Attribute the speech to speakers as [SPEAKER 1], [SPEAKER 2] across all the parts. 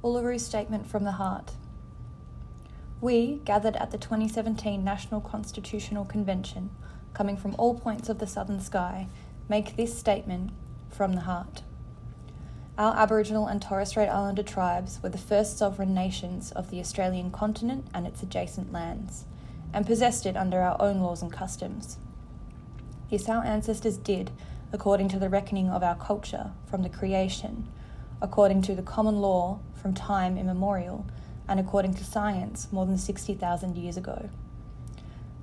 [SPEAKER 1] Uluru Statement from the Heart. We, gathered at the 2017 National Constitutional Convention, coming from all points of the southern sky, make this statement from the heart. Our Aboriginal and Torres Strait Islander tribes were the first sovereign nations of the Australian continent and its adjacent lands, and possessed it under our own laws and customs. This our ancestors did according to the reckoning of our culture from the creation, according to the common law from time immemorial, and according to science more than 60,000 years ago.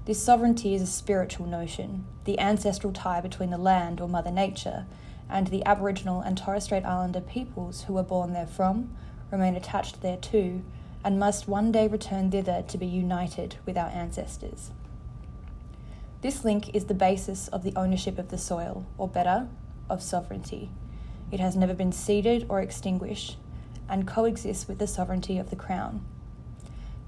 [SPEAKER 1] This sovereignty is a spiritual notion, the ancestral tie between the land or Mother Nature and the Aboriginal and Torres Strait Islander peoples who were born therefrom, remain attached thereto, and must one day return thither to be united with our ancestors. This link is the basis of the ownership of the soil, or better, of sovereignty. It has never been ceded or extinguished, and coexists with the sovereignty of the Crown.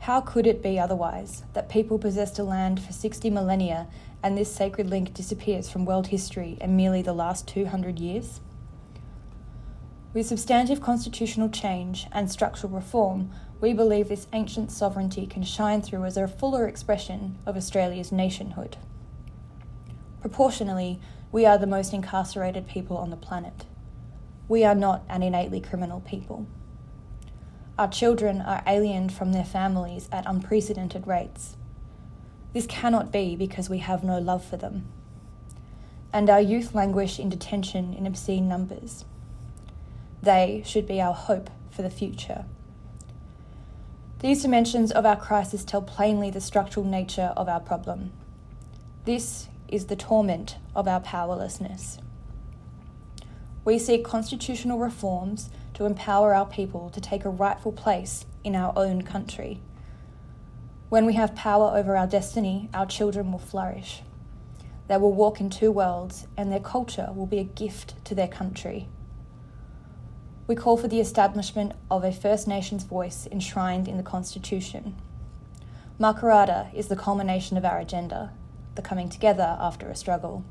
[SPEAKER 1] How could it be otherwise, that people possessed a land for 60 millennia and this sacred link disappears from world history in merely the last 200 years? With substantive constitutional change and structural reform, we believe this ancient sovereignty can shine through as a fuller expression of Australia's nationhood. Proportionally, we are the most incarcerated people on the planet. We are not an innately criminal people. Our children are aliened from their families at unprecedented rates. This cannot be because we have no love for them. And our youth languish in detention in obscene numbers. They should be our hope for the future. These dimensions of our crisis tell plainly the structural nature of our problem. This is the torment of our powerlessness. We seek constitutional reforms to empower our people to take a rightful place in our own country. When we have power over our destiny, our children will flourish. They will walk in two worlds, and their culture will be a gift to their country. We call for the establishment of a First Nations voice enshrined in the Constitution. Makarrata is the culmination of our agenda, the coming together after a struggle.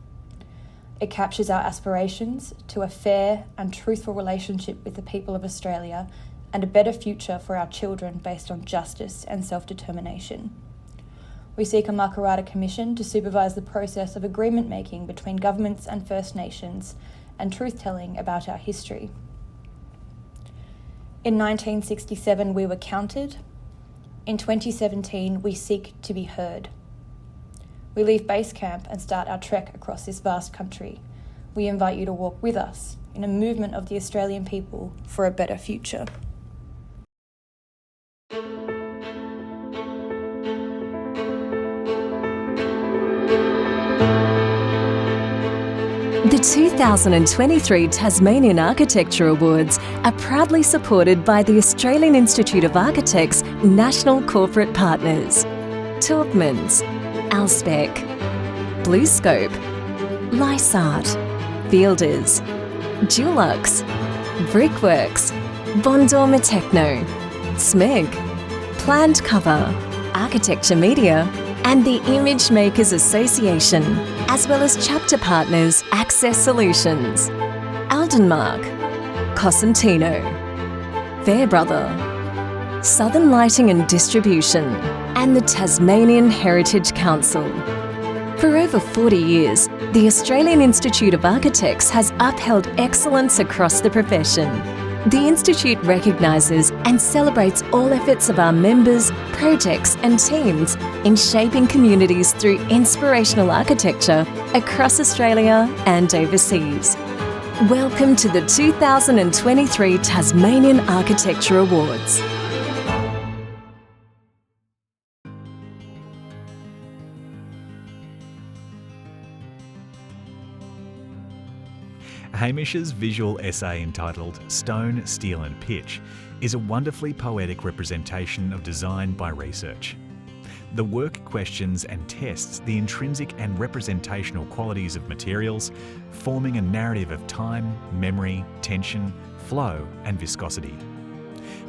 [SPEAKER 1] It captures our aspirations to a fair and truthful relationship with the people of Australia and a better future for our children based on justice and self-determination. We seek a Makarrata Commission to supervise the process of agreement making between governments and First Nations and truth-telling about our history. In 1967, we were counted. In 2017, we seek to be heard. We leave base camp and start our trek across this vast country. We invite you to walk with us in a movement of the Australian people for a better future.
[SPEAKER 2] The 2023 Tasmanian Architecture Awards are proudly supported by the Australian Institute of Architects National Corporate Partners, Talkmans, Alspec, BlueScope, Lysart, Fielders, Dulux, Brickworks, Bondorma Techno, SMEG, Planned Cover, Architecture Media, and the Image Makers Association, as well as chapter partners Access Solutions, Aldenmark, Cosentino, Fairbrother, Southern Lighting and Distribution, and the Tasmanian Heritage Council. For over 40 years, the Australian Institute of Architects has upheld excellence across the profession. The Institute recognises and celebrates all efforts of our members, projects and teams in shaping communities through inspirational architecture across Australia and overseas. Welcome to the 2023 Tasmanian Architecture Awards.
[SPEAKER 3] Hamish's visual essay entitled Stone, Steel and Pitch is a wonderfully poetic representation of design by research. The work questions and tests the intrinsic and representational qualities of materials, forming a narrative of time, memory, tension, flow and viscosity.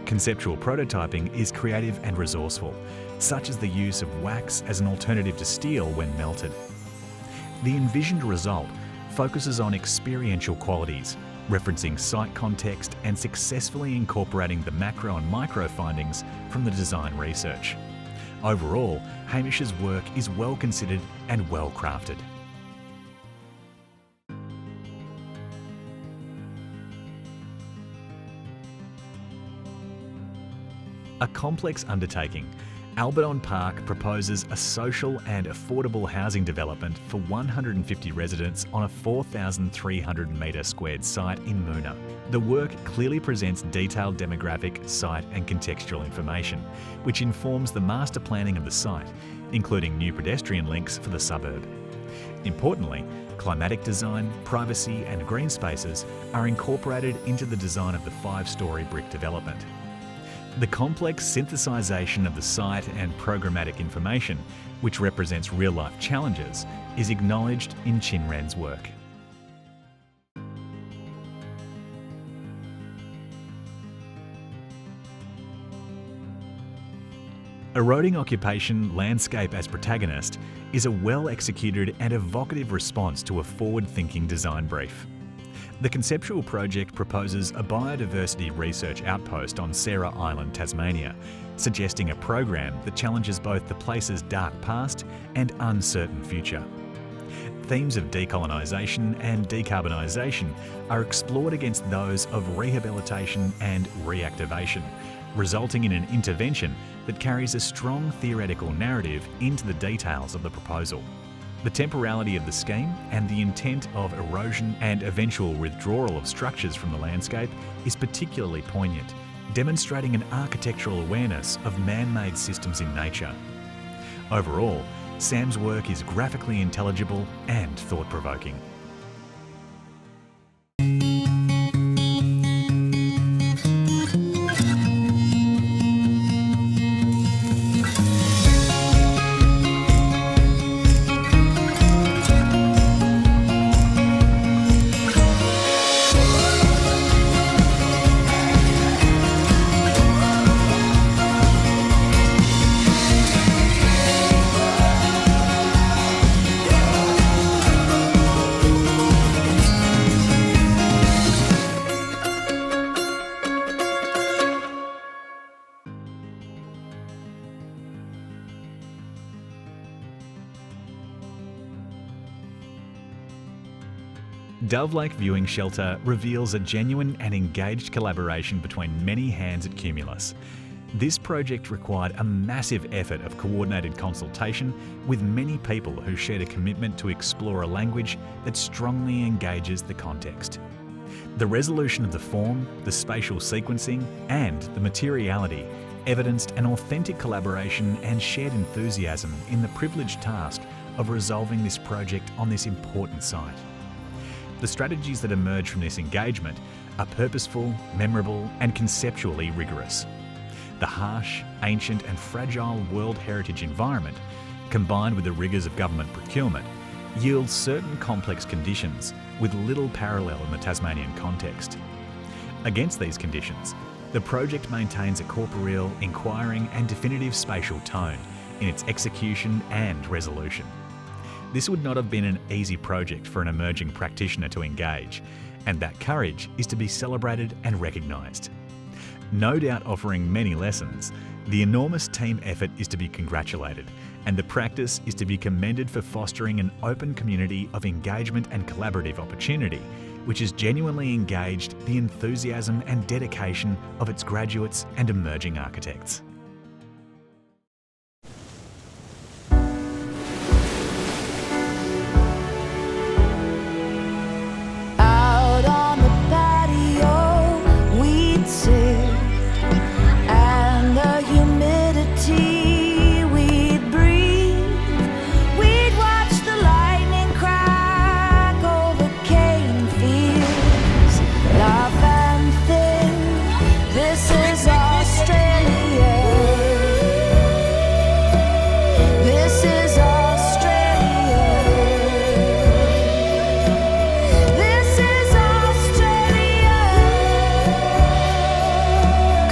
[SPEAKER 3] Conceptual prototyping is creative and resourceful, such as the use of wax as an alternative to steel when melted. The envisioned result focuses on experiential qualities, referencing site context and successfully incorporating the macro and micro findings from the design research. Overall, Hamish's work is well considered and well crafted. A complex undertaking, Albion Park proposes a social and affordable housing development for 150 residents on a 4,300 metre squared site in Moona. The work clearly presents detailed demographic, site and contextual information, which informs the master planning of the site, including new pedestrian links for the suburb. Importantly, climatic design, privacy and green spaces are incorporated into the design of the 5-storey brick development. The complex synthesisation of the site and programmatic information, which represents real-life challenges, is acknowledged in Chinren's work. Eroding occupation, landscape as protagonist is a well-executed and evocative response to a forward-thinking design brief. The conceptual project proposes a biodiversity research outpost on Sarah Island, Tasmania, suggesting a program that challenges both the place's dark past and uncertain future. Themes of decolonisation and decarbonisation are explored against those of rehabilitation and reactivation, resulting in an intervention that carries a strong theoretical narrative into the details of the proposal. The temporality of the scheme and the intent of erosion and eventual withdrawal of structures from the landscape is particularly poignant, demonstrating an architectural awareness of man-made systems in nature. Overall, Sam's work is graphically intelligible and thought-provoking. Dove Lake Viewing Shelter reveals a genuine and engaged collaboration between many hands at Cumulus. This project required a massive effort of coordinated consultation with many people who shared a commitment to explore a language that strongly engages the context. The resolution of the form, the spatial sequencing, and the materiality evidenced an authentic collaboration and shared enthusiasm in the privileged task of resolving this project on this important site. The strategies that emerge from this engagement are purposeful, memorable, and conceptually rigorous. The harsh, ancient, and fragile World Heritage environment, combined with the rigours of government procurement, yields certain complex conditions with little parallel in the Tasmanian context. Against these conditions, the project maintains a corporeal, inquiring, and definitive spatial tone in its execution and resolution. This would not have been an easy project for an emerging practitioner to engage, and that courage is to be celebrated and recognised. No doubt offering many lessons, the enormous team effort is to be congratulated, and the practice is to be commended for fostering an open community of engagement and collaborative opportunity, which has genuinely engaged the enthusiasm and dedication of its graduates and emerging architects.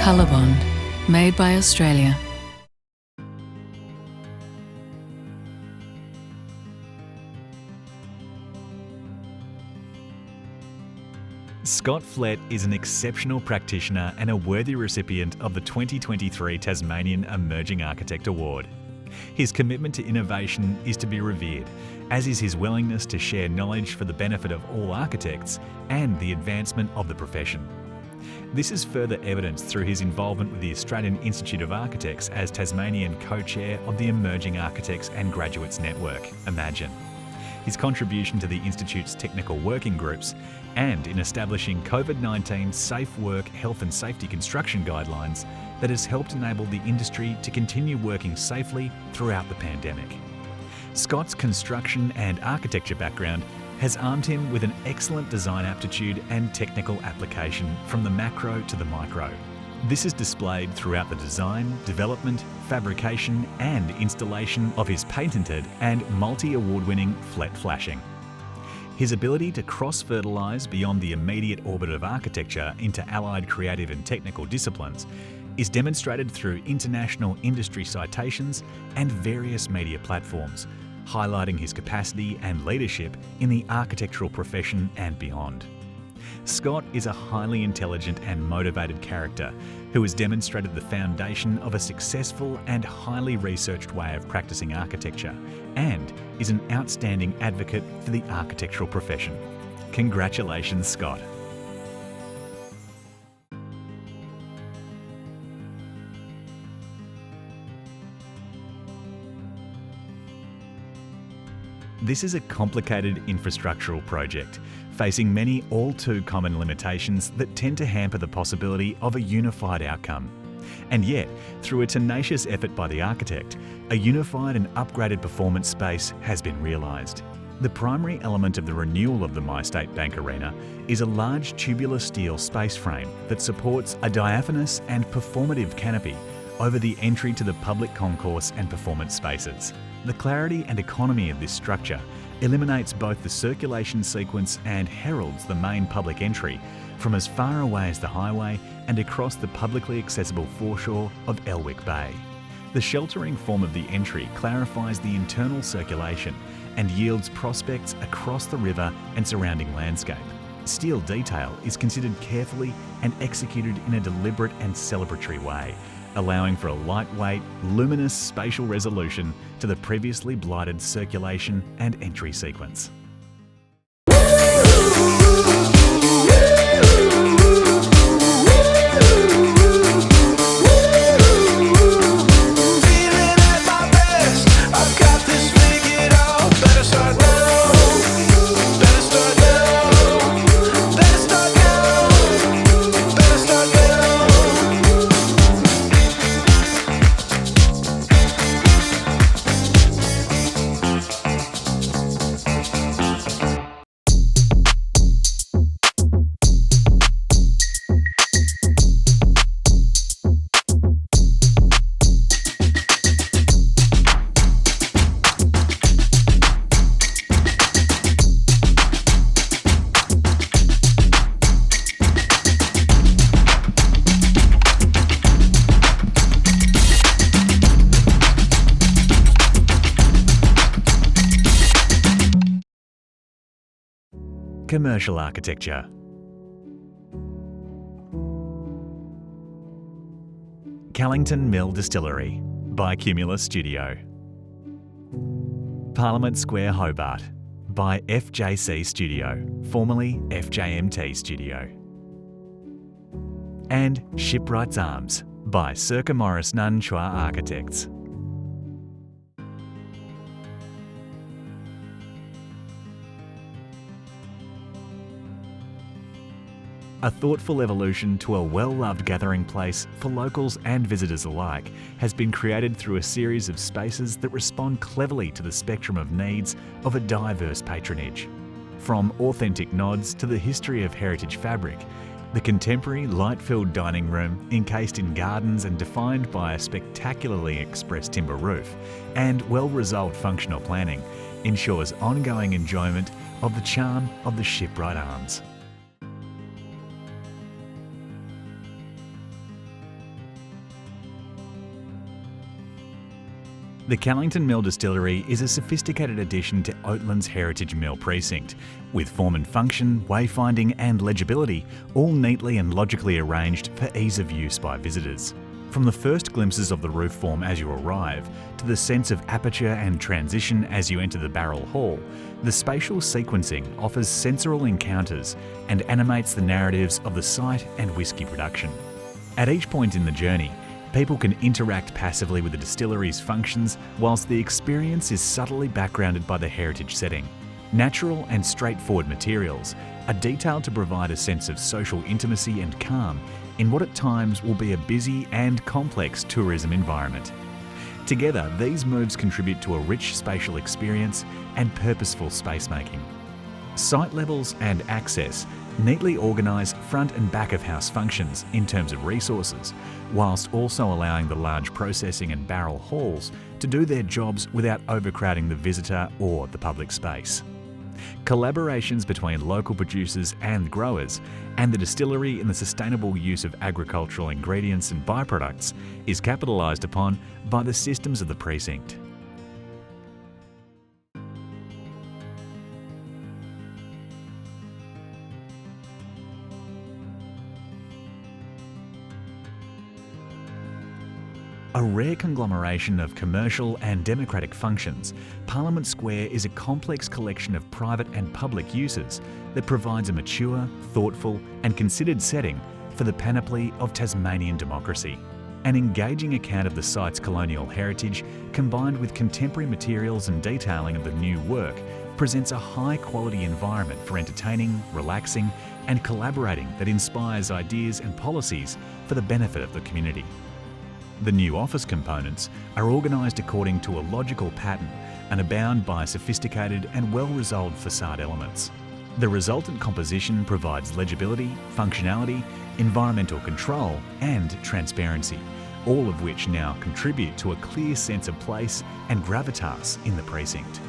[SPEAKER 4] Colorbond, made by Australia.
[SPEAKER 3] Scott Flett is an exceptional practitioner and a worthy recipient of the 2023 Tasmanian Emerging Architect Award. His commitment to innovation is to be revered, as is his willingness to share knowledge for the benefit of all architects and the advancement of the profession. This is further evidenced through his involvement with the Australian Institute of Architects as Tasmanian co-chair of the Emerging Architects and Graduates Network, Imagine. His contribution to the Institute's technical working groups and in establishing COVID-19 safe work, health and safety construction guidelines that has helped enable the industry to continue working safely throughout the pandemic. Scott's construction and architecture background has armed him with an excellent design aptitude and technical application from the macro to the micro. This is displayed throughout the design, development, fabrication and installation of his patented and multi-award-winning Flett flashing. His ability to cross-fertilise beyond the immediate orbit of architecture into allied creative and technical disciplines is demonstrated through international industry citations and various media platforms, highlighting his capacity and leadership in the architectural profession and beyond. Scott is a highly intelligent and motivated character who has demonstrated the foundation of a successful and highly researched way of practicing architecture and is an outstanding advocate for the architectural profession. Congratulations, Scott. This is a complicated infrastructural project, facing many all too common limitations that tend to hamper the possibility of a unified outcome. And yet, through a tenacious effort by the architect, a unified and upgraded performance space has been realised. The primary element of the renewal of the MyState Bank Arena is a large tubular steel space frame that supports a diaphanous and performative canopy over the entry to the public concourse and performance spaces. The clarity and economy of this structure eliminates both the circulation sequence and heralds the main public entry from as far away as the highway and across the publicly accessible foreshore of Elwick Bay. The sheltering form of the entry clarifies the internal circulation and yields prospects across the river and surrounding landscape. Steel detail is considered carefully and executed in a deliberate and celebratory way, allowing for a lightweight, luminous spatial resolution to the previously blighted circulation and entry sequence. Commercial architecture. Callington Mill Distillery by Cumulus Studio. Parliament Square, Hobart by FJC Studio, formerly FJMT Studio. And Shipwright's Arms by Circa Morris Nunn Chua Architects. A thoughtful evolution to a well-loved gathering place for locals and visitors alike has been created through a series of spaces that respond cleverly to the spectrum of needs of a diverse patronage. From authentic nods to the history of heritage fabric, the contemporary light-filled dining room, encased in gardens and defined by a spectacularly expressed timber roof and well-resolved functional planning, ensures ongoing enjoyment of the charm of the Shipwright Arms. The Callington Mill Distillery is a sophisticated addition to Oatlands Heritage Mill Precinct, with form and function, wayfinding and legibility all neatly and logically arranged for ease of use by visitors. From the first glimpses of the roof form as you arrive, to the sense of aperture and transition as you enter the barrel hall, the spatial sequencing offers sensorial encounters and animates the narratives of the site and whisky production. At each point in the journey, people can interact passively with the distillery's functions whilst the experience is subtly backgrounded by the heritage setting. Natural and straightforward materials are detailed to provide a sense of social intimacy and calm in what at times will be a busy and complex tourism environment. Together, these moves contribute to a rich spatial experience and purposeful space-making. Site levels and access neatly organise front and back of house functions in terms of resources, whilst also allowing the large processing and barrel halls to do their jobs without overcrowding the visitor or the public space. Collaborations between local producers and growers and the distillery in the sustainable use of agricultural ingredients and byproducts is capitalised upon by the systems of the precinct. A rare conglomeration of commercial and democratic functions, Parliament Square is a complex collection of private and public uses that provides a mature, thoughtful and considered setting for the panoply of Tasmanian democracy. An engaging account of the site's colonial heritage, combined with contemporary materials and detailing of the new work, presents a high-quality environment for entertaining, relaxing and collaborating that inspires ideas and policies for the benefit of the community. The new office components are organised according to a logical pattern and are bound by sophisticated and well-resolved facade elements. The resultant composition provides legibility, functionality, environmental control and transparency, all of which now contribute to a clear sense of place and gravitas in the precinct.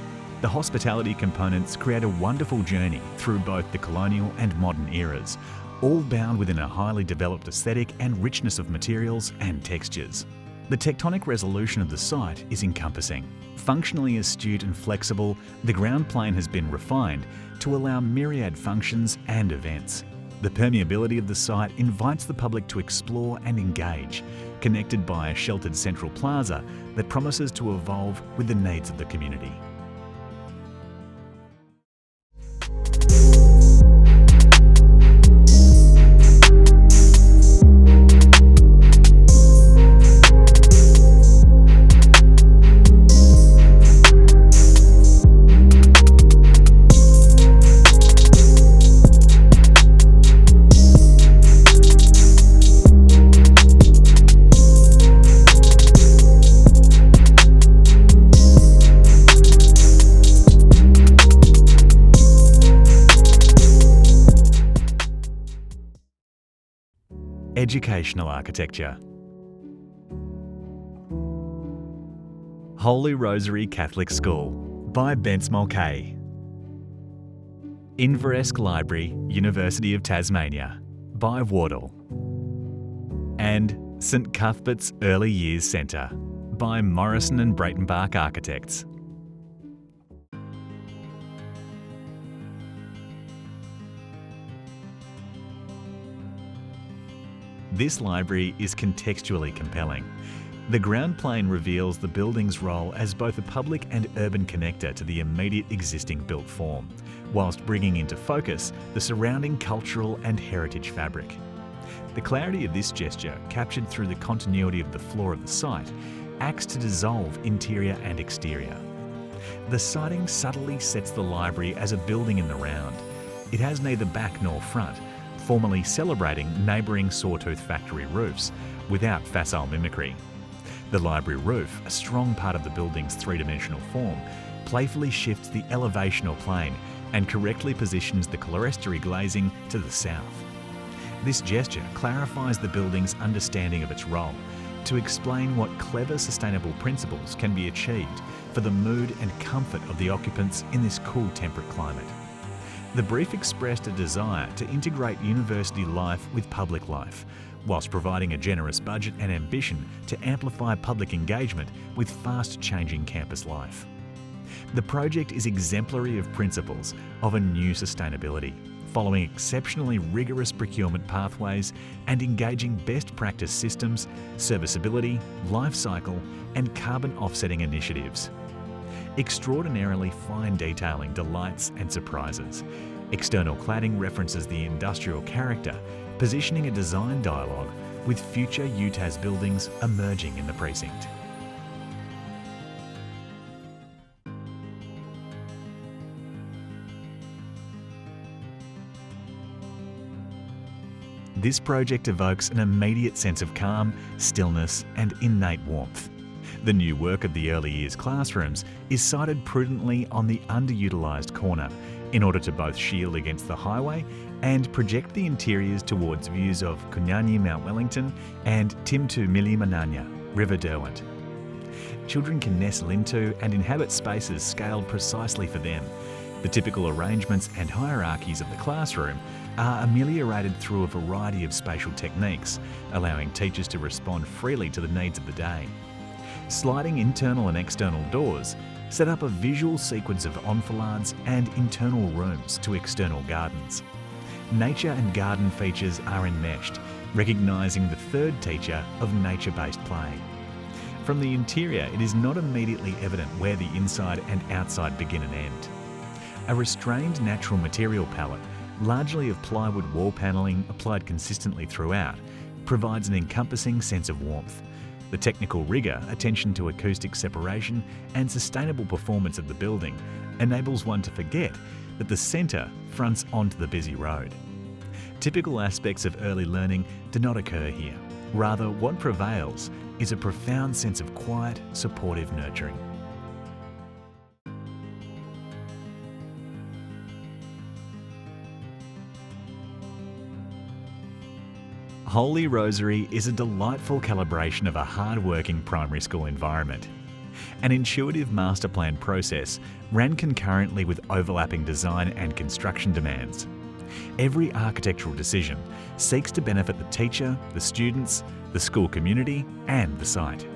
[SPEAKER 3] The hospitality components create a wonderful journey through both the colonial and modern eras, all bound within a highly developed aesthetic and richness of materials and textures. The tectonic resolution of the site is encompassing. Functionally astute and flexible, the ground plane has been refined to allow myriad functions and events. The permeability of the site invites the public to explore and engage, connected by a sheltered central plaza that promises to evolve with the needs of the community. Educational architecture. Holy Rosary Catholic School by Bence Mulcahy. Inveresk Library, University of Tasmania by Wardle. And St Cuthbert's Early Years Centre by Morrison and Breitenbach Architects. This library is contextually compelling. The ground plane reveals the building's role as both a public and urban connector to the immediate existing built form, whilst bringing into focus the surrounding cultural and heritage fabric. The clarity of this gesture, captured through the continuity of the floor of the site, acts to dissolve interior and exterior. The siting subtly sets the library as a building in the round. It has neither back nor front, formally celebrating neighbouring sawtooth factory roofs without facile mimicry. The library roof, a strong part of the building's three-dimensional form, playfully shifts the elevational plane and correctly positions the clerestory glazing to the south. This gesture clarifies the building's understanding of its role to explain what clever sustainable principles can be achieved for the mood and comfort of the occupants in this cool temperate climate. The brief expressed a desire to integrate university life with public life, whilst providing a generous budget and ambition to amplify public engagement with fast-changing campus life. The project is exemplary of principles of a new sustainability, following exceptionally rigorous procurement pathways and engaging best practice systems, serviceability, life cycle, and carbon offsetting initiatives. Extraordinarily fine detailing delights and surprises. External cladding references the industrial character, positioning a design dialogue with future UTAS buildings emerging in the precinct. This project evokes an immediate sense of calm, stillness, and innate warmth. The new work of the early years classrooms is sited prudently on the underutilised corner in order to both shield against the highway and project the interiors towards views of Kunyanyi Mount Wellington and Timtu Milimananya, River Derwent. Children can nestle into and inhabit spaces scaled precisely for them. The typical arrangements and hierarchies of the classroom are ameliorated through a variety of spatial techniques, allowing teachers to respond freely to the needs of the day. Sliding internal and external doors set up a visual sequence of enfilades and internal rooms to external gardens. Nature and garden features are enmeshed, recognising the third teacher of nature-based play. From the interior, it is not immediately evident where the inside and outside begin and end. A restrained natural material palette, largely of plywood wall panelling applied consistently throughout, provides an encompassing sense of warmth. The technical rigour, attention to acoustic separation and sustainable performance of the building enables one to forget that the centre fronts onto the busy road. Typical aspects of early learning do not occur here. Rather, what prevails is a profound sense of quiet, supportive nurturing. Holy Rosary is a delightful calibration of a hard-working primary school environment. An intuitive master plan process ran concurrently with overlapping design and construction demands. Every architectural decision seeks to benefit the teacher, the students, the school community, and the site.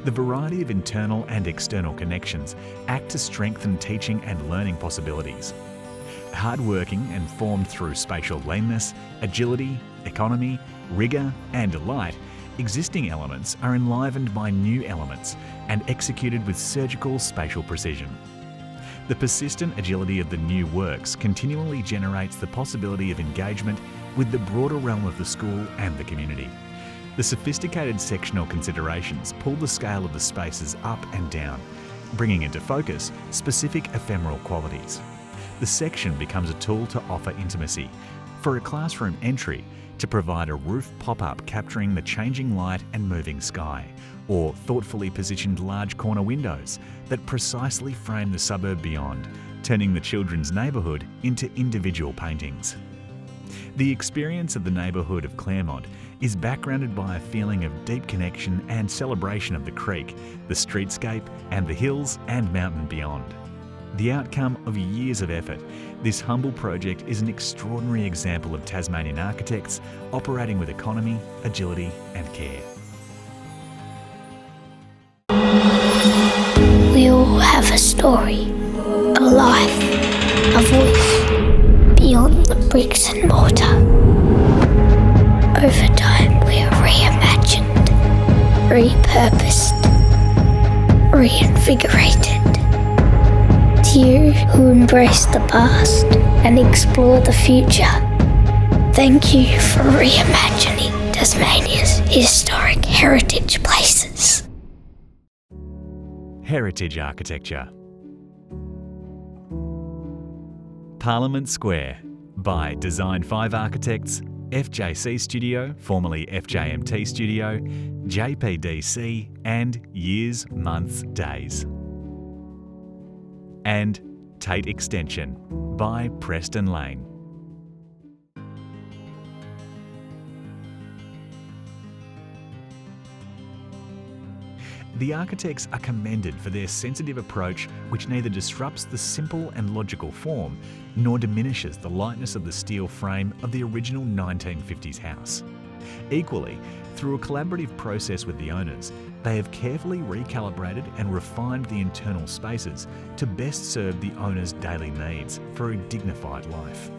[SPEAKER 3] The variety of internal and external connections act to strengthen teaching and learning possibilities. Hard-working and formed through spatial leanness, agility, economy, rigour and delight, existing elements are enlivened by new elements and executed with surgical spatial precision. The persistent agility of the new works continually generates the possibility of engagement with the broader realm of the school and the community. The sophisticated sectional considerations pull the scale of the spaces up and down, bringing into focus specific ephemeral qualities. The section becomes a tool to offer intimacy, for a classroom entry to provide a roof pop-up capturing the changing light and moving sky, or thoughtfully positioned large corner windows that precisely frame the suburb beyond, turning the children's neighbourhood into individual paintings. The experience of the neighbourhood of Claremont is backgrounded by a feeling of deep connection and celebration of the creek, the streetscape, and the hills and mountain beyond. The outcome of years of effort, this humble project is an extraordinary example of Tasmanian architects operating with economy, agility and care.
[SPEAKER 5] We all have a story, a life, a voice, beyond the bricks and mortar. Over time we are reimagined, repurposed, reinvigorated. To you who embrace the past and explore the future, thank you for reimagining Tasmania's historic heritage places.
[SPEAKER 3] Heritage architecture. Parliament Square by Design 5 Architects, FJC Studio, formerly FJMT Studio, JPDC and Years, Months, Days. And Tate Extension by Preston Lane. The architects are commended for their sensitive approach, which neither disrupts the simple and logical form, nor diminishes the lightness of the steel frame of the original 1950s house. Equally, through a collaborative process with the owners, they have carefully recalibrated and refined the internal spaces to best serve the owners' daily needs for a dignified life.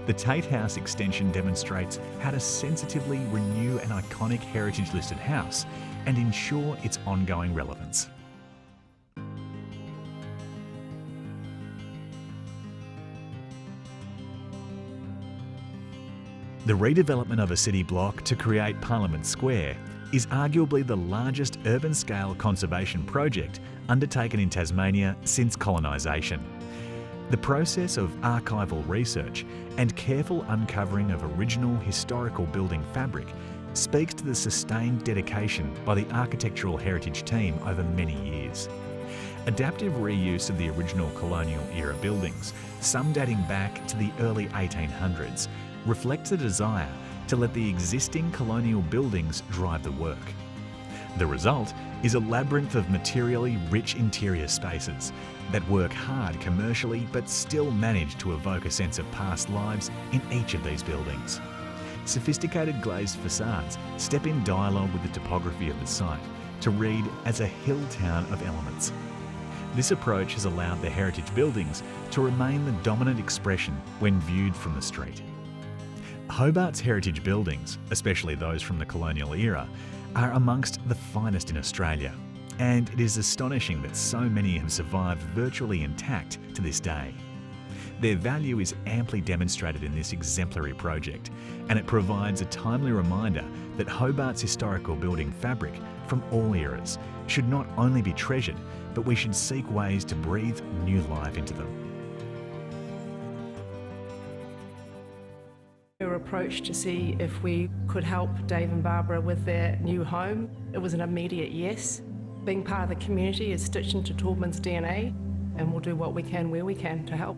[SPEAKER 3] The Tate House extension demonstrates how to sensitively renew an iconic heritage-listed house and ensure its ongoing relevance. The redevelopment of a city block to create Parliament Square is arguably the largest urban-scale conservation project undertaken in Tasmania since colonisation. The process of archival research and careful uncovering of original historical building fabric speaks to the sustained dedication by the architectural heritage team over many years. Adaptive reuse of the original colonial era buildings, some dating back to the early 1800s, reflects a desire to let the existing colonial buildings drive the work. The result is a labyrinth of materially rich interior spaces that work hard commercially but still manage to evoke a sense of past lives in each of these buildings. Sophisticated glazed facades step in dialogue with the topography of the site to read as a hill town of elements. This approach has allowed the heritage buildings to remain the dominant expression when viewed from the street. Hobart's heritage buildings, especially those from the colonial era, are amongst the finest in Australia, and it is astonishing that so many have survived virtually intact to this day. Their value is amply demonstrated in this exemplary project, and it provides a timely reminder that Hobart's historical building fabric from all eras should not only be treasured, but we should seek ways to breathe new life into them.
[SPEAKER 6] We were approached to see if we could help Dave and Barbara with their new home. It was an immediate yes. Being part of the community is stitched into Taubman's DNA, and we'll do what we can where we can to help.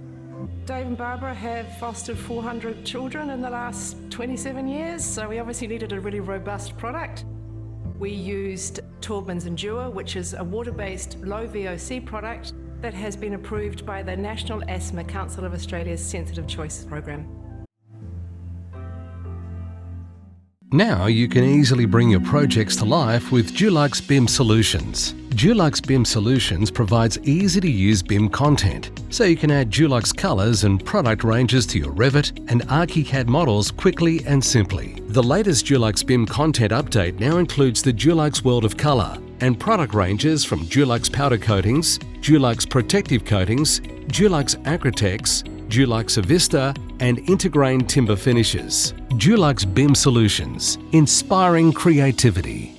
[SPEAKER 6] Dave and Barbara have fostered 400 children in the last 27 years, so we obviously needed a really robust product. We used Taubman's Endure, which is a water-based low VOC product that has been approved by the National Asthma Council of Australia's Sensitive Choice program.
[SPEAKER 7] Now you can easily bring your projects to life with Dulux BIM Solutions. Dulux BIM Solutions provides easy-to-use BIM content, so you can add Dulux colours and product ranges to your Revit and ArchiCAD models quickly and simply. The latest Dulux BIM content update now includes the Dulux World of Colour and product ranges from Dulux Powder Coatings, Dulux Protective Coatings, Dulux Acrotex, Dulux Avista and Intergrain Timber Finishes. Dulux BIM Solutions, inspiring creativity.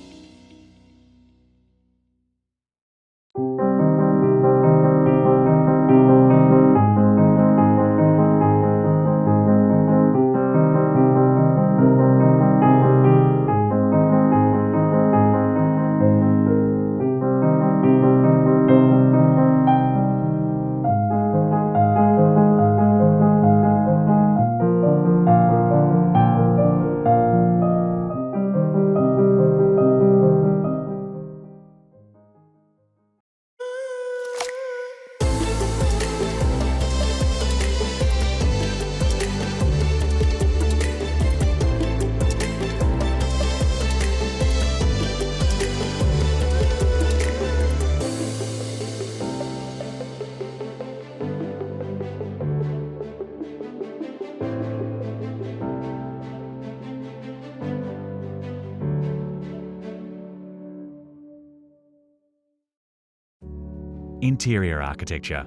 [SPEAKER 3] Interior architecture.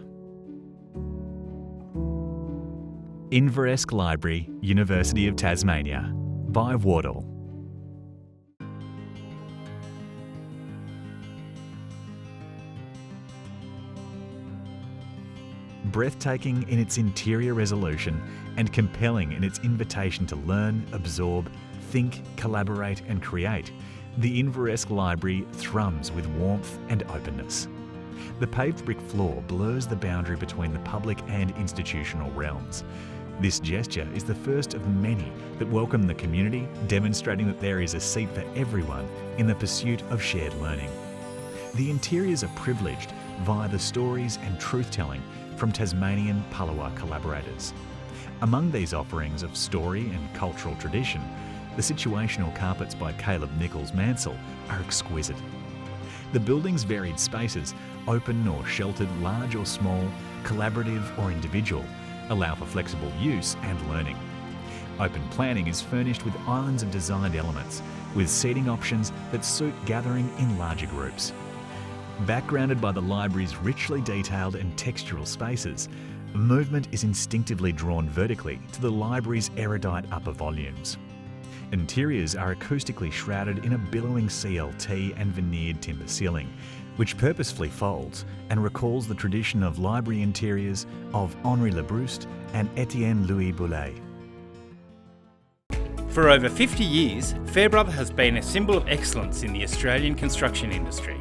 [SPEAKER 3] Inveresk Library, University of Tasmania, by Wardle. Breathtaking in its interior resolution and compelling in its invitation to learn, absorb, think, collaborate and create, the Inveresk Library thrums with warmth and openness. The paved brick floor blurs the boundary between the public and institutional realms. This gesture is the first of many that welcome the community, demonstrating that there is a seat for everyone in the pursuit of shared learning. the interiors are privileged via the stories and truth-telling from Tasmanian Palawa collaborators. Among these offerings of story and cultural tradition, the situational carpets by Caleb Nichols Mansell are exquisite. The building's varied spaces, open or sheltered, large or small, collaborative or individual, allow for flexible use and learning. Open planning is furnished with islands of designed elements, with seating options that suit gathering in larger groups. Backgrounded by the library's richly detailed and textural spaces, movement is instinctively drawn vertically to the library's erudite upper volumes. Interiors are acoustically shrouded in a billowing CLT and veneered timber ceiling, which purposefully folds and recalls the tradition of library interiors of Henri Labrouste and Etienne Louis Boulet.
[SPEAKER 8] For over 50 years, Fairbrother has been a symbol of excellence in the Australian construction industry.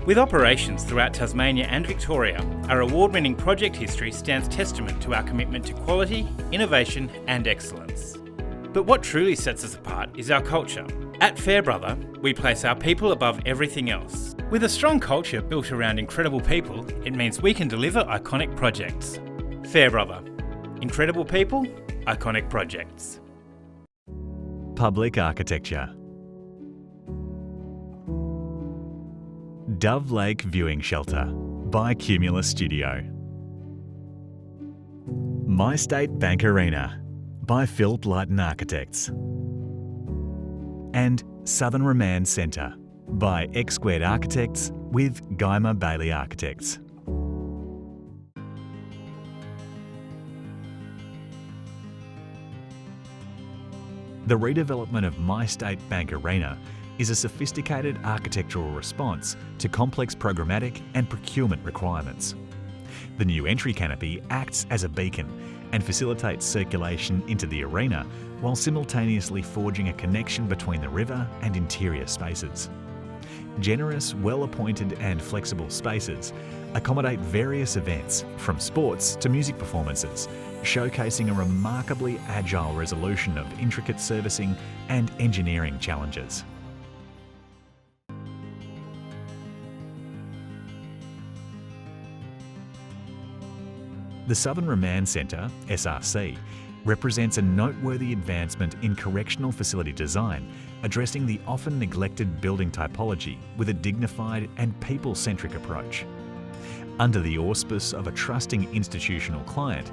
[SPEAKER 8] With operations throughout Tasmania and Victoria, our award-winning project history stands testament to our commitment to quality, innovation and excellence. But what truly sets us apart is our culture. At Fairbrother, we place our people above everything else. With a strong culture built around incredible people, it means we can deliver iconic projects. Fairbrother. Incredible people, iconic projects.
[SPEAKER 3] Public architecture. Dove Lake Viewing Shelter by Cumulus Studio. My State Bank Arena by Phil Blyton Architects. And Southern Remand Centre by X Squared Architects with Guymer Bailey Architects. The redevelopment of My State Bank Arena is a sophisticated architectural response to complex programmatic and procurement requirements. The new entry canopy acts as a beacon and facilitates circulation into the arena while simultaneously forging a connection between the river and interior spaces. Generous, well-appointed and flexible spaces accommodate various events, from sports to music performances, showcasing a remarkably agile resolution of intricate servicing and engineering challenges. The Southern Remand Centre, SRC, represents a noteworthy advancement in correctional facility design, addressing the often neglected building typology with a dignified and people-centric approach. Under the auspice of a trusting institutional client,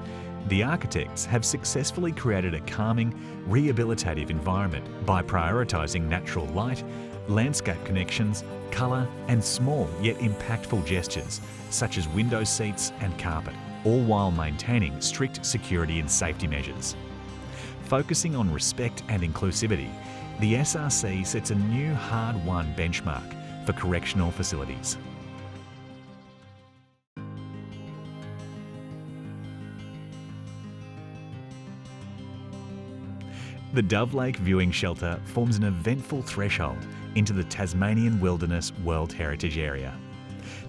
[SPEAKER 3] the architects have successfully created a calming, rehabilitative environment by prioritising natural light, landscape connections, colour and small yet impactful gestures such as window seats and carpet, all while maintaining strict security and safety measures. Focusing on respect and inclusivity, the SRC sets a new hard-won benchmark for correctional facilities. The Dove Lake Viewing Shelter forms an eventful threshold into the Tasmanian Wilderness World Heritage Area.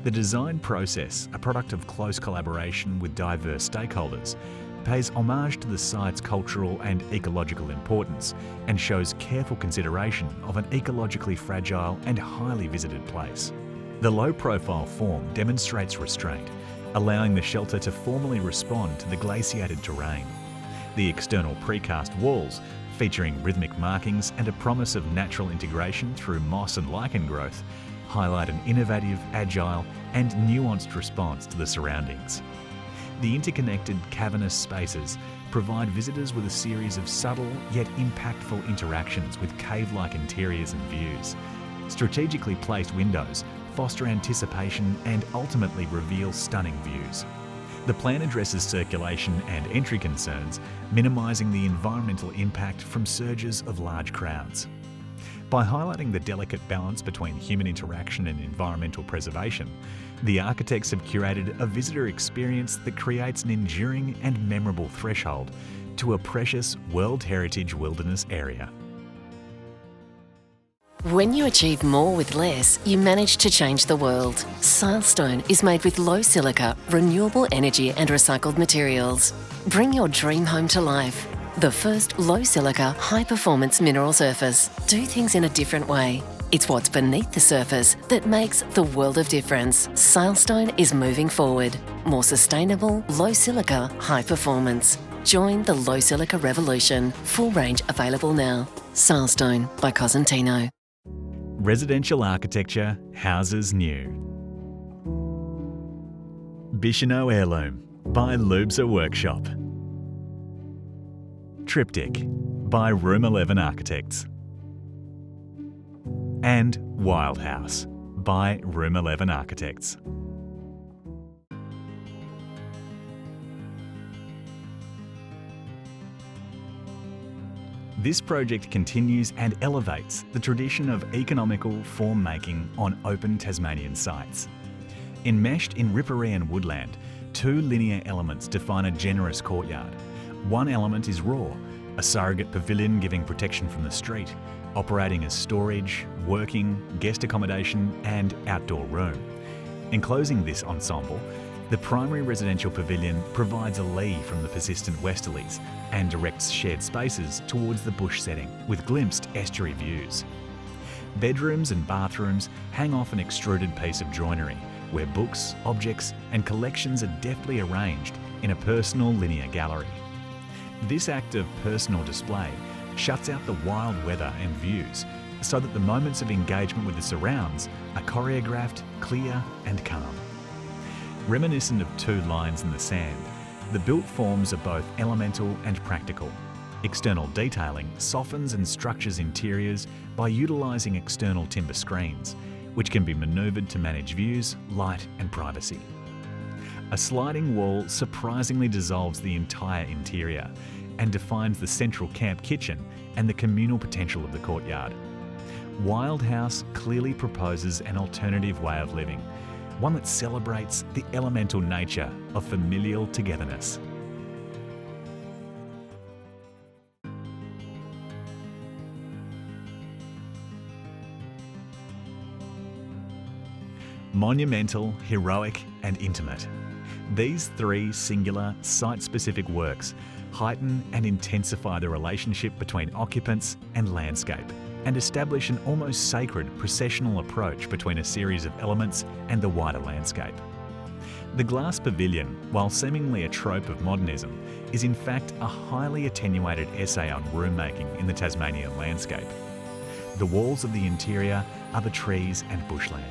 [SPEAKER 3] The design process, a product of close collaboration with diverse stakeholders, pays homage to the site's cultural and ecological importance and shows careful consideration of an ecologically fragile and highly visited place. The low-profile form demonstrates restraint, allowing the shelter to formally respond to the glaciated terrain. The external precast walls, featuring rhythmic markings and a promise of natural integration through moss and lichen growth, highlight an innovative, agile and nuanced response to the surroundings. The interconnected cavernous spaces provide visitors with a series of subtle yet impactful interactions with cave-like interiors and views. Strategically placed windows foster anticipation and ultimately reveal stunning views. The plan addresses circulation and entry concerns, minimising the environmental impact from surges of large crowds. By highlighting the delicate balance between human interaction and environmental preservation, the architects have curated a visitor experience that creates an enduring and memorable threshold to a precious World Heritage Wilderness area.
[SPEAKER 2] When you achieve more with less, you manage to change the world. Silestone is made with low silica, renewable energy and recycled materials. Bring your dream home to life. The first low silica, high performance mineral surface. Do things in a different way. It's what's beneath the surface that makes the world of difference. Silestone is moving forward. More sustainable, low silica, high performance. Join the low silica revolution. Full range available now. Silestone by Cosentino.
[SPEAKER 3] Residential architecture, houses new. Bicheno Heirloom by Lubza Workshop. Triptych by Room 11 Architects. And Wild House by Room 11 Architects. This project continues and elevates the tradition of economical form making on open Tasmanian sites. Enmeshed in riparian woodland, two linear elements define a generous courtyard. One element is raw, a surrogate pavilion giving protection from the street, operating as storage, working, guest accommodation and outdoor room. Enclosing this ensemble, the primary residential pavilion provides a lee from the persistent westerlies and directs shared spaces towards the bush setting with glimpsed estuary views. Bedrooms and bathrooms hang off an extruded piece of joinery where books, objects and collections are deftly arranged in a personal linear gallery. This act of personal display shuts out the wild weather and views so that the moments of engagement with the surrounds are choreographed, clear and calm. Reminiscent of two lines in the sand, the built forms are both elemental and practical. External detailing softens and structures interiors by utilising external timber screens, which can be manoeuvred to manage views, light and privacy. A sliding wall surprisingly dissolves the entire interior and defines the central camp kitchen and the communal potential of the courtyard. Wild House clearly proposes an alternative way of living, one that celebrates the elemental nature of familial togetherness. Monumental, heroic and intimate. These three singular, site-specific works heighten and intensify the relationship between occupants and landscape and establish an almost sacred processional approach between a series of elements and the wider landscape. The glass pavilion, while seemingly a trope of modernism, is in fact a highly attenuated essay on room making in the Tasmanian landscape. The walls of the interior are the trees and bushland.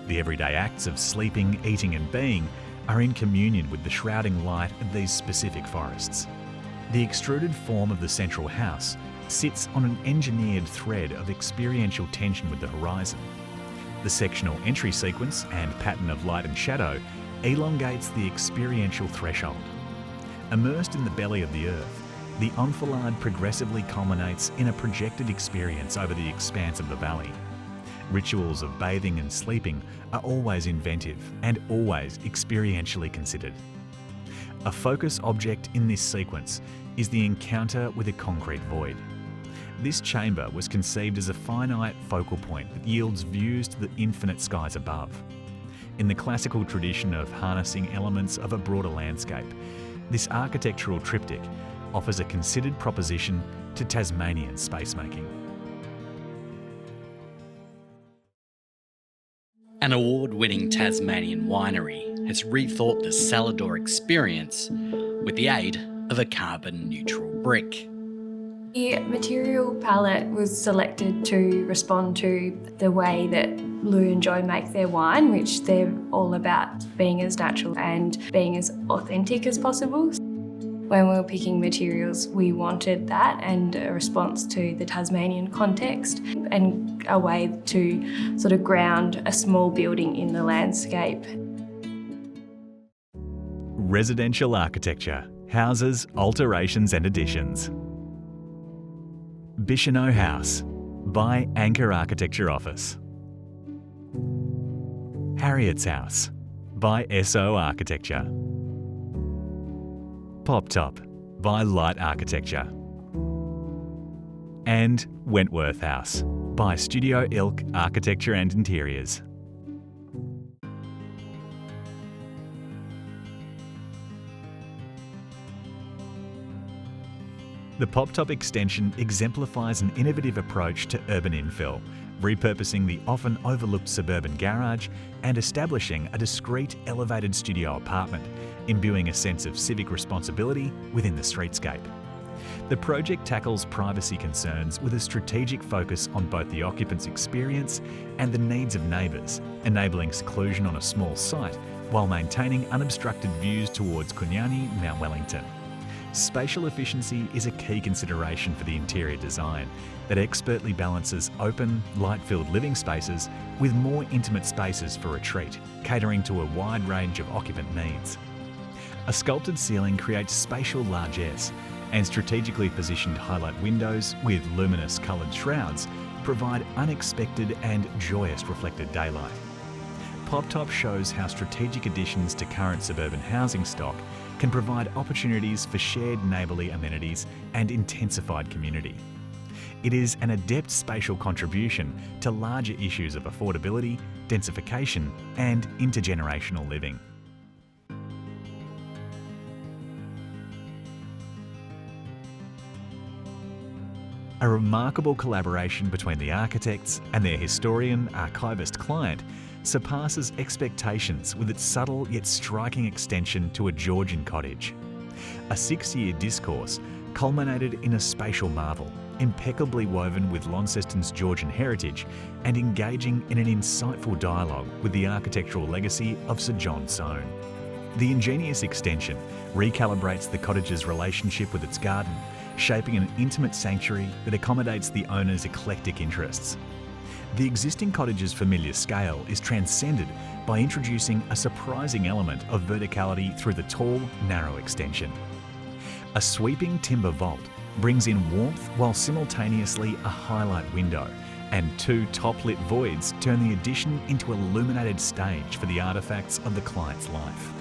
[SPEAKER 3] The everyday acts of sleeping, eating and being are in communion with the shrouding light of these specific forests. The extruded form of the central house sits on an engineered thread of experiential tension with the horizon. The sectional entry sequence and pattern of light and shadow elongates the experiential threshold. Immersed in the belly of the earth, the enfilade progressively culminates in a projected experience over the expanse of the valley. Rituals of bathing and sleeping are always inventive and always experientially considered. A focus object in this sequence is the encounter with a concrete void. This chamber was conceived as a finite focal point that yields views to the infinite skies above. In the classical tradition of harnessing elements of a broader landscape, this architectural triptych offers a considered proposition to Tasmanian spacemaking.
[SPEAKER 9] An award-winning Tasmanian winery has rethought the Salador experience with the aid of a carbon-neutral brick.
[SPEAKER 10] The material palette was selected to respond to the way that Lou and Joe make their wine, which they're all about being as natural and being as authentic as possible. When we were picking materials, we wanted that and a response to the Tasmanian context and a way to sort of ground a small building in the landscape.
[SPEAKER 3] Residential architecture, houses, alterations and additions. Bicheno House by Anchor Architecture Office. Harriet's House by SO Architecture. Pop Top by Light Architecture. And Wentworth House by Studio Ilk Architecture and Interiors. The pop-top extension exemplifies an innovative approach to urban infill, repurposing the often overlooked suburban garage and establishing a discreet elevated studio apartment, imbuing a sense of civic responsibility within the streetscape. The project tackles privacy concerns with a strategic focus on both the occupant's experience and the needs of neighbours, enabling seclusion on a small site while maintaining unobstructed views towards Kunyani, Mount Wellington. Spatial efficiency is a key consideration for the interior design that expertly balances open, light-filled living spaces with more intimate spaces for retreat, catering to a wide range of occupant needs. A sculpted ceiling creates spatial largesse, and strategically positioned highlight windows with luminous coloured shrouds provide unexpected and joyous reflected daylight. PopTop shows how strategic additions to current suburban housing stock can provide opportunities for shared neighbourly amenities and intensified community. It is an adept spatial contribution to larger issues of affordability, densification and intergenerational living. A remarkable collaboration between the architects and their historian archivist client surpasses expectations with its subtle yet striking extension to a Georgian cottage. A 6-year discourse culminated in a spatial marvel, impeccably woven with Launceston's Georgian heritage and engaging in an insightful dialogue with the architectural legacy of Sir John Soane. The ingenious extension recalibrates the cottage's relationship with its garden, shaping an intimate sanctuary that accommodates the owner's eclectic interests. The existing cottage's familiar scale is transcended by introducing a surprising element of verticality through the tall, narrow extension. A sweeping timber vault brings in warmth while simultaneously a highlight window, and 2 top-lit voids turn the addition into an illuminated stage for the artefacts of the client's life.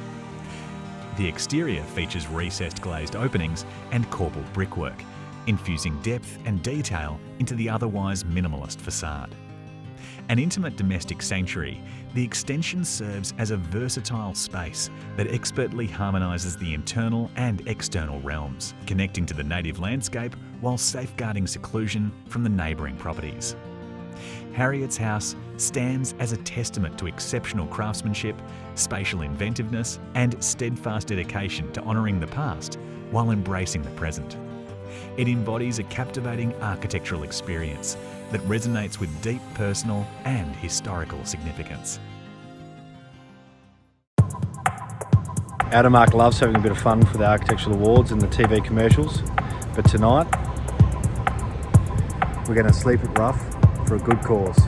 [SPEAKER 3] The exterior features recessed glazed openings and corbelled brickwork, infusing depth and detail into the otherwise minimalist facade. An intimate domestic sanctuary, the extension serves as a versatile space that expertly harmonises the internal and external realms, connecting to the native landscape while safeguarding seclusion from the neighbouring properties. Harriet's house stands as a testament to exceptional craftsmanship, spatial inventiveness and steadfast dedication to honouring the past while embracing the present. It embodies a captivating architectural experience that resonates with deep personal and historical significance.
[SPEAKER 11] Adamark loves having a bit of fun for the Architectural Awards and the TV commercials, but tonight we're going to sleep it rough for a good cause.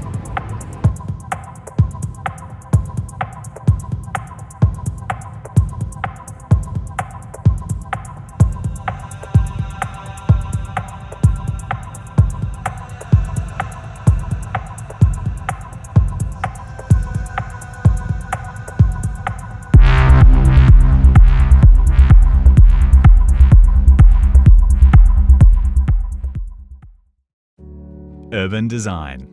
[SPEAKER 3] Urban design.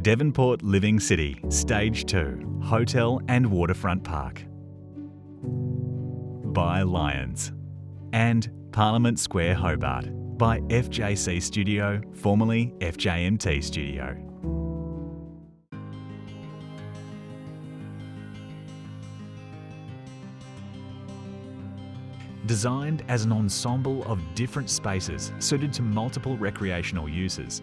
[SPEAKER 3] Devonport Living City, Stage 2, Hotel and Waterfront Park. By Lions. And Parliament Square, Hobart, by FJC Studio, formerly FJMT Studio. Designed as an ensemble of different spaces suited to multiple recreational uses,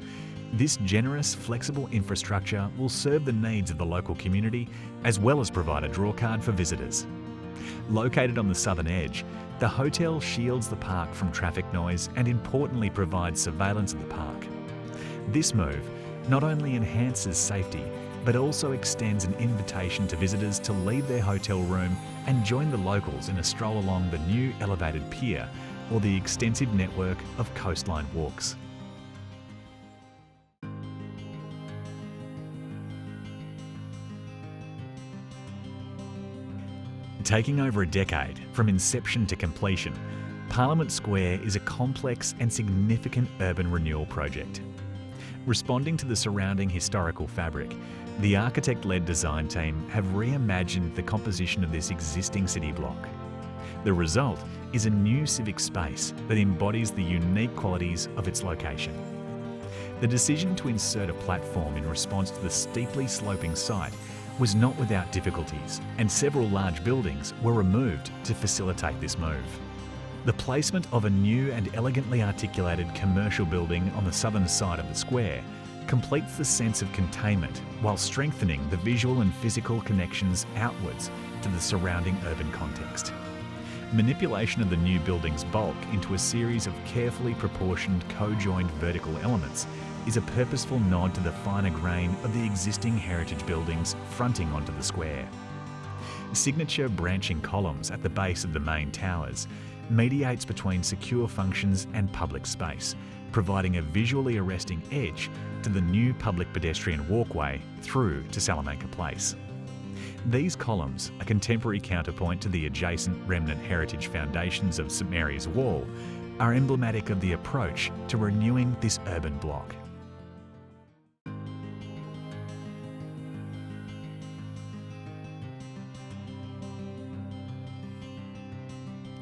[SPEAKER 3] this generous, flexible infrastructure will serve the needs of the local community as well as provide a drawcard for visitors. Located on the southern edge, the hotel shields the park from traffic noise and importantly provides surveillance of the park. This move not only enhances safety, but also extends an invitation to visitors to leave their hotel room and join the locals in a stroll along the new elevated pier or the extensive network of coastline walks. Taking over a decade from inception to completion, Parliament Square is a complex and significant urban renewal project. Responding to the surrounding historical fabric, the architect-led design team have reimagined the composition of this existing city block. The result is a new civic space that embodies the unique qualities of its location. The decision to insert a platform in response to the steeply sloping site was not without difficulties, and several large buildings were removed to facilitate this move. The placement of a new and elegantly articulated commercial building on the southern side of the square completes the sense of containment while strengthening the visual and physical connections outwards to the surrounding urban context. Manipulation of the new building's bulk into a series of carefully proportioned co-joined vertical elements is a purposeful nod to the finer grain of the existing heritage buildings fronting onto the square. Signature branching columns at the base of the main towers mediates between secure functions and public space, providing a visually arresting edge to the new public pedestrian walkway through to Salamanca Place. These columns, a contemporary counterpoint to the adjacent remnant heritage foundations of St Mary's Wall, are emblematic of the approach to renewing this urban block.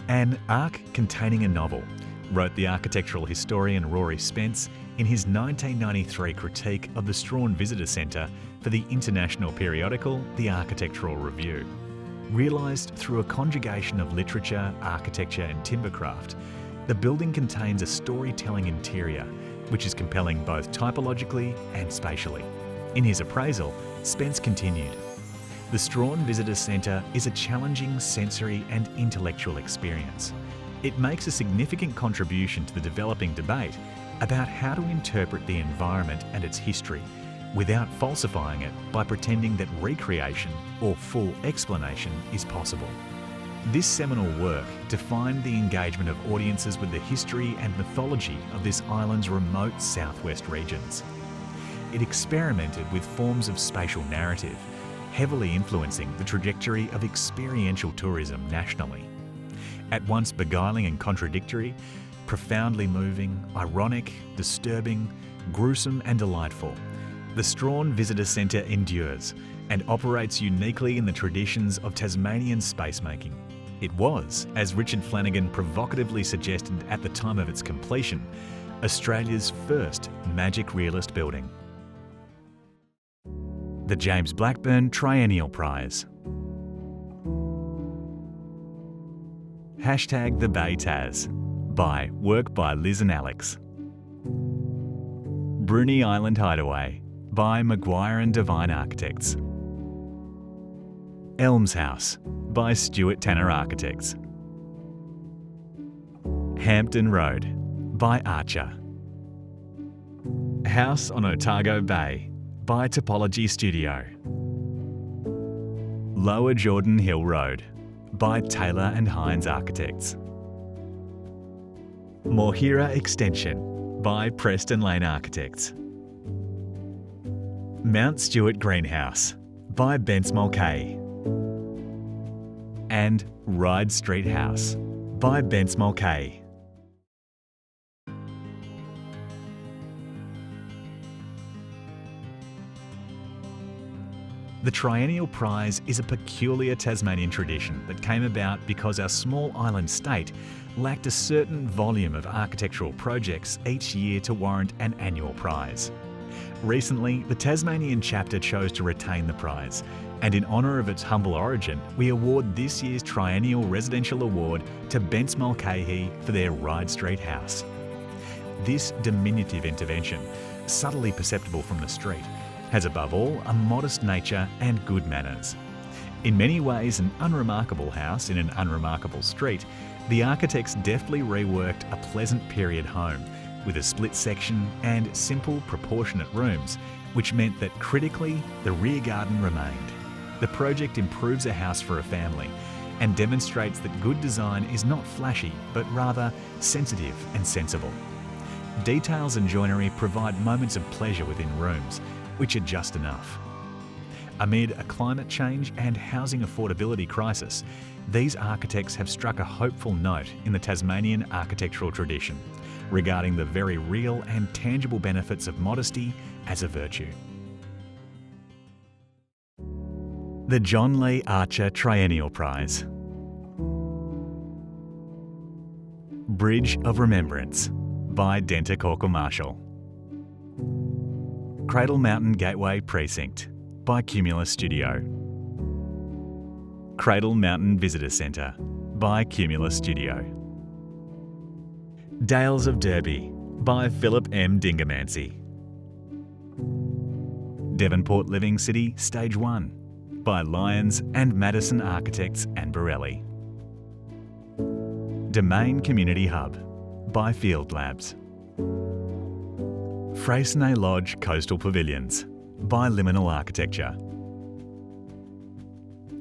[SPEAKER 3] An ark containing a novel, wrote the architectural historian Rory Spence in his 1993 critique of the Strahan Visitor Centre for the international periodical The Architectural Review. Realised through a conjugation of literature, architecture and timbercraft, the building contains a storytelling interior which is compelling both typologically and spatially. In his appraisal, Spence continued, "The Strahan Visitor Centre is a challenging sensory and intellectual experience. It makes a significant contribution to the developing debate about how to interpret the environment and its history without falsifying it by pretending that recreation or full explanation is possible." This seminal work defined the engagement of audiences with the history and mythology of this island's remote southwest regions. It experimented with forms of spatial narrative, heavily influencing the trajectory of experiential tourism nationally. At once beguiling and contradictory, profoundly moving, ironic, disturbing, gruesome and delightful, the Strahan Visitor Centre endures and operates uniquely in the traditions of Tasmanian spacemaking. It was, as Richard Flanagan provocatively suggested at the time of its completion, Australia's first magic realist building. The James Blackburn Triennial Prize. #The Bay Tas by work by Liz and Alex. Bruny Island Hideaway by Maguire and Devine Architects. Elms House by Stuart Tanner Architects. Hampton Road by Archer. House on Otago Bay by Topology Studio. Lower Jordan Hill Road by Taylor and Hines Architects. Moorhira Extension by Preston Lane Architects. Mount Stewart Greenhouse by Bence Mulcahy. And Ryde Street House by Bence Mulcahy. The Triennial Prize is a peculiar Tasmanian tradition that came about because our small island state lacked a certain volume of architectural projects each year to warrant an annual prize. Recently, the Tasmanian chapter chose to retain the prize, and in honour of its humble origin, we award this year's Triennial Residential Award to Bence Mulcahy for their Ryde Street House. This diminutive intervention, subtly perceptible from the street, has above all a modest nature and good manners. In many ways an unremarkable house in an unremarkable street, the architects deftly reworked a pleasant period home with a split section and simple proportionate rooms, which meant that critically the rear garden remained. The project improves a house for a family and demonstrates that good design is not flashy but rather sensitive and sensible. Details and joinery provide moments of pleasure within rooms, which are just enough. Amid a climate change and housing affordability crisis, these architects have struck a hopeful note in the Tasmanian architectural tradition regarding the very real and tangible benefits of modesty as a virtue. The John Lee Archer Triennial Prize. Bridge of Remembrance by Denta Corker Marshall. Cradle Mountain Gateway Precinct by Cumulus Studio. Cradle Mountain Visitor Centre by Cumulus Studio. Dales of Derby by Philip M. Dingamancy. Devonport Living City Stage 1 by Lyons and Madison Architects and Borelli. Domain Community Hub by Field Labs. Freycinet Lodge Coastal Pavilions by Liminal Architecture.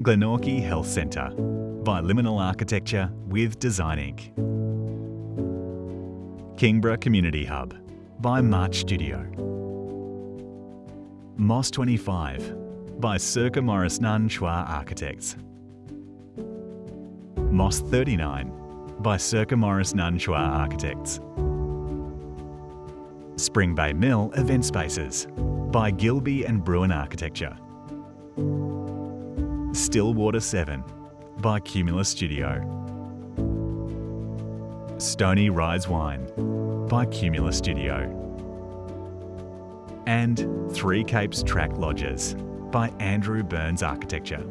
[SPEAKER 3] Glenorchy Health Centre by Liminal Architecture with Design Inc. Kingborough Community Hub by March Studio. Moss 25 by Circa Morris Nunn Chua Architects. Moss 39 by Circa Morris Nunn Chua Architects. Spring Bay Mill Event Spaces by Gilby and Bruin Architecture. Stillwater 7 by Cumulus Studio. Stony Rise Wine by Cumulus Studio. And Three Capes Track Lodges by Andrew Burns Architecture.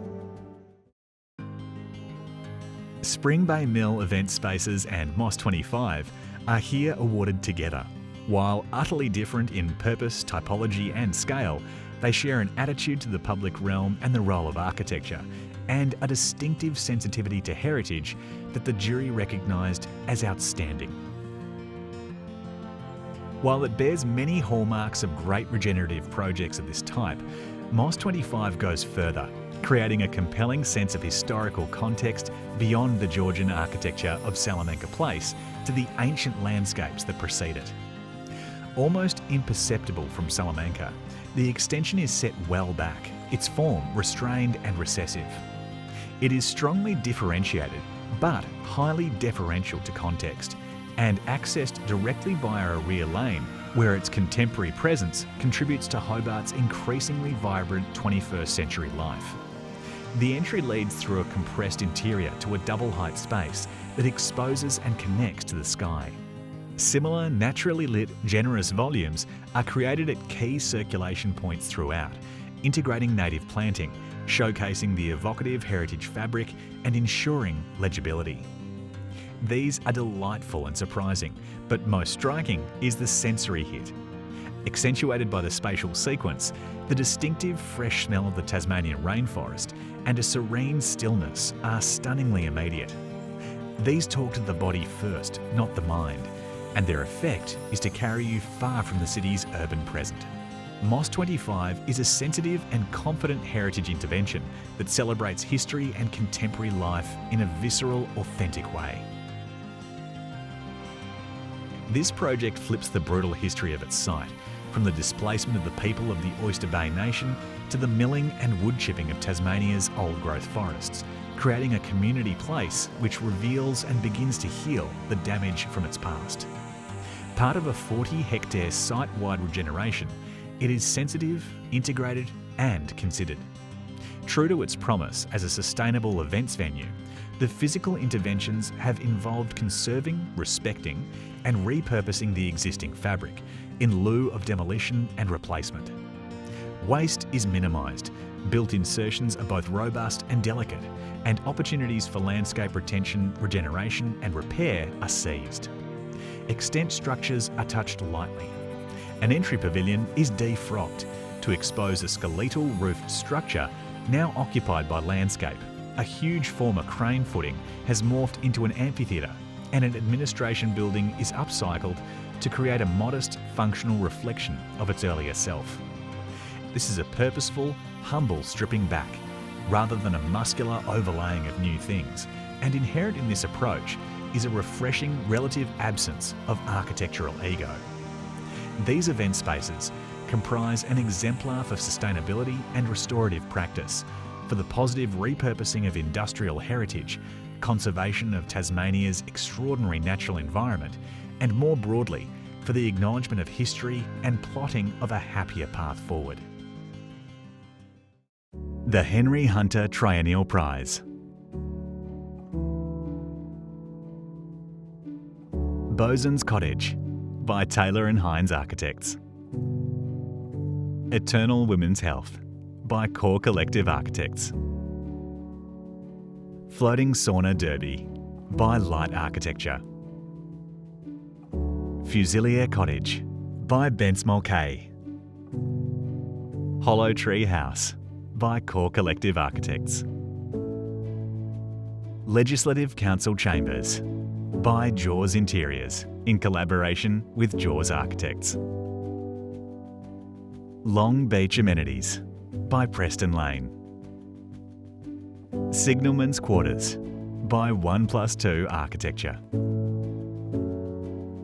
[SPEAKER 3] Spring Bay Mill Event Spaces and Moss 25 are here awarded together. While utterly different in purpose, typology and scale, they share an attitude to the public realm and the role of architecture, and a distinctive sensitivity to heritage that the jury recognised as outstanding. While it bears many hallmarks of great regenerative projects of this type, Moss 25 goes further, creating a compelling sense of historical context beyond the Georgian architecture of Salamanca Place to the ancient landscapes that precede it. Almost imperceptible from Salamanca, the extension is set well back, its form restrained and recessive. It is strongly differentiated, but highly deferential to context, and accessed directly via a rear lane, where its contemporary presence contributes to Hobart's increasingly vibrant 21st century life. The entry leads through a compressed interior to a double-height space that exposes and connects to the sky. Similar, naturally lit, generous volumes are created at key circulation points throughout, integrating native planting, showcasing the evocative heritage fabric and ensuring legibility. These are delightful and surprising, but most striking is the sensory hit. Accentuated by the spatial sequence, the distinctive fresh smell of the Tasmanian rainforest and a serene stillness are stunningly immediate. These talk to the body first, not the mind, and their effect is to carry you far from the city's urban present. Moss 25 is a sensitive and confident heritage intervention that celebrates history and contemporary life in a visceral, authentic way. This project flips the brutal history of its site, from the displacement of the people of the Oyster Bay Nation to the milling and wood chipping of Tasmania's old-growth forests, creating a community place which reveals and begins to heal the damage from its past. Part of a 40-hectare site-wide regeneration, it is sensitive, integrated and considered. True to its promise as a sustainable events venue, the physical interventions have involved conserving, respecting and repurposing the existing fabric in lieu of demolition and replacement. Waste is minimised, built insertions are both robust and delicate, and opportunities for landscape retention, regeneration and repair are seized. Extent structures are touched lightly. An entry pavilion is defrocked to expose a skeletal roofed structure now occupied by landscape. A huge former crane footing has morphed into an amphitheatre, and an administration building is upcycled to create a modest, functional reflection of its earlier self. This is a purposeful, humble stripping back, rather than a muscular overlaying of new things, and inherent in this approach is a refreshing relative absence of architectural ego. These event spaces comprise an exemplar for sustainability and restorative practice, for the positive repurposing of industrial heritage, conservation of Tasmania's extraordinary natural environment, and more broadly, for the acknowledgement of history and plotting of a happier path forward. The Henry Hunter Triennial Prize. Bosun's Cottage by Taylor and Hines Architects. Eternal Women's Health by Core Collective Architects. Floating Sauna Derby by Light Architecture. Fusilier Cottage by Bence Mulcahy. Hollow Tree House by Core Collective Architects. Legislative Council Chambers by Jaws Interiors in collaboration with Jaws Architects. Long Beach Amenities by Preston Lane. Signalman's Quarters by 1+2 Architecture.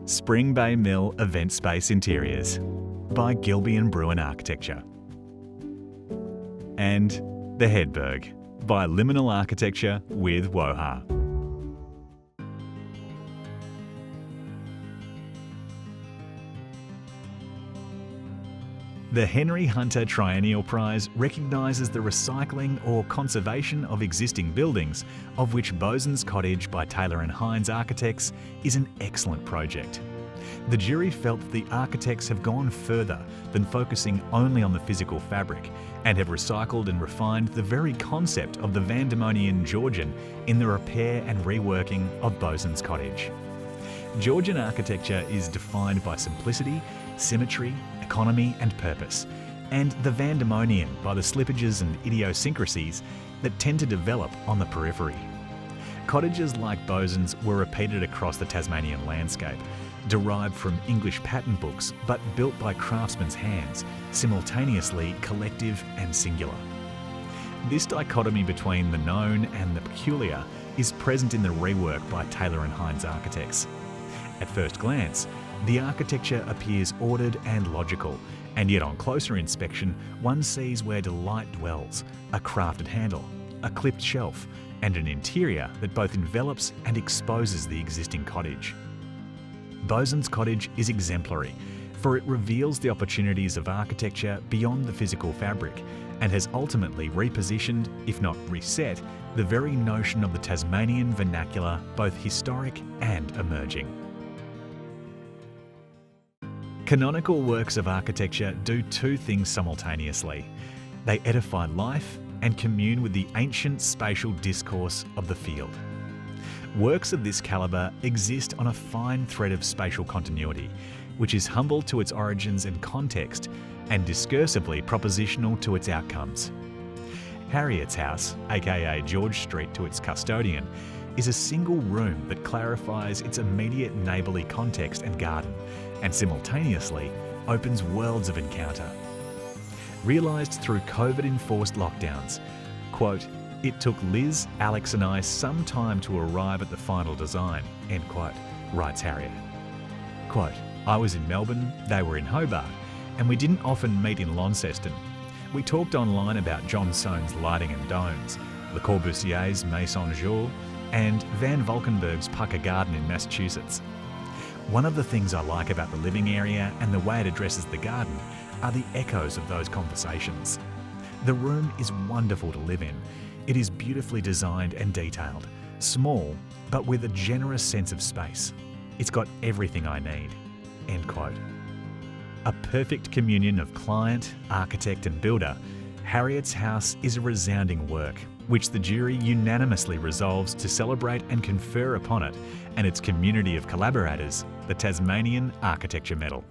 [SPEAKER 3] Spring Bay Mill Event Space Interiors by Gilby and Bruin Architecture. And The Hedberg by Liminal Architecture with Woha. The Henry Hunter Triennial Prize recognises the recycling or conservation of existing buildings, of which Bosun's Cottage by Taylor and Hines Architects is an excellent project. The jury felt that the architects have gone further than focusing only on the physical fabric and have recycled and refined the very concept of the Vandemonian Georgian in the repair and reworking of Bosun's Cottage. Georgian architecture is defined by simplicity, symmetry, economy and purpose, and the Vandemonian by the slippages and idiosyncrasies that tend to develop on the periphery. Cottages like Bosun's were repeated across the Tasmanian landscape, derived from English pattern books but built by craftsmen's hands, simultaneously collective and singular. This dichotomy between the known and the peculiar is present in the rework by Taylor and Hines Architects. At first glance, the architecture appears ordered and logical, and yet on closer inspection, one sees where delight dwells: a crafted handle, a clipped shelf, and an interior that both envelops and exposes the existing cottage. Bosun's Cottage is exemplary, for it reveals the opportunities of architecture beyond the physical fabric and has ultimately repositioned, if not reset, the very notion of the Tasmanian vernacular, both historic and emerging. Canonical works of architecture do two things simultaneously. They edify life and commune with the ancient spatial discourse of the field. Works of this calibre exist on a fine thread of spatial continuity, which is humble to its origins and context, and discursively propositional to its outcomes. Harriet's house, aka George Street to its custodian, is a single room that clarifies its immediate neighbourly context and garden, and simultaneously opens worlds of encounter. Realised through COVID-enforced lockdowns, quote, "It took Liz, Alex and I some time to arrive at the final design," end quote, writes Harriet. Quote, "I was in Melbourne, they were in Hobart, and we didn't often meet in Launceston. We talked online about John Soane's lighting and domes, Le Corbusier's Maison Jour, and Van Valkenburg's Pucker Garden in Massachusetts. One of the things I like about the living area and the way it addresses the garden are the echoes of those conversations. The room is wonderful to live in. It is beautifully designed and detailed, small, but with a generous sense of space. It's got everything I need," end quote. A perfect communion of client, architect and builder, Harriet's house is a resounding work, which the jury unanimously resolves to celebrate and confer upon it and its community of collaborators the Tasmanian Architecture Medal.